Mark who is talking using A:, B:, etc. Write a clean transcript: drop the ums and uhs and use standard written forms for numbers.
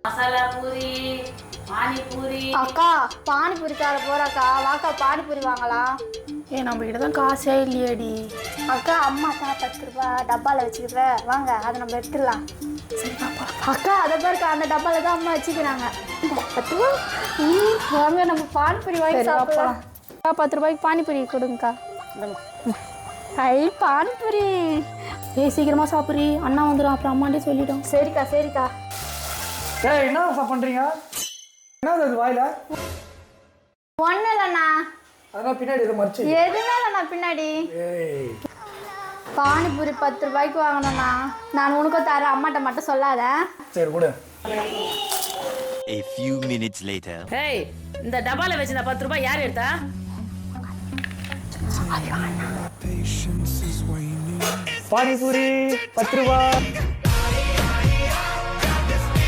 A: மசாலா பூரி, பானிபூரி.
B: அக்கா பானிபூரிக்கார போறாக்கா, வாக்கா பானிபூரி வாங்கலாம்.
C: நம்ம கிட்ட தான் காசே இல்லையடி.
B: அக்கா அம்மா தான் 10 ரூபாய் டப்பாவில் வச்சுக்கிறேன், வாங்க அதை நம்ம எடுத்துடலாம்.
C: சரி பாப்பா.
B: அக்கா அதை பாருக்கா, அந்த டப்பாவில் தான் அம்மா வச்சுக்கிறாங்க. 10 ரூபா. வாங்க நம்ம பானிபூரி வாங்கி சாப்பிடலாம்.
C: 10 ரூபாய்க்கு பானிபூரி கொடுங்கக்கா.
B: ஐ பானிபூரி.
C: சீக்கிரமா சாப்பிட்றி, அண்ணா வந்துடும், அப்புறம் அம்மாண்டே சொல்லிட்டோம்.
B: சரிக்கா சரிக்கா.
D: ஏய் என்ன பண்றீங்க? என்னது அது வாயில?
B: ஒன்றும் இல்லைண்ணா.
D: அதெல்லாம் பின்னாடி எதுவும் மறைச்சு.
B: எதுவுமே இல்லைண்ணா பின்னாடி.
D: ஏய்
B: பானிபூரி 10 ரூபாய்க்கு வாங்கணும்ண்ணா. நான் உனக்கும் தரேன், அம்மாட்ட மட்டும் சொல்லாத.
D: சரி கொடு.
E: A few minutes later.
A: ஏய், இந்த டப்பால வச்சிருந்த 10 ரூபாய் யார் எடுத்தா?
D: பானிபூரி 10 ரூபாய்.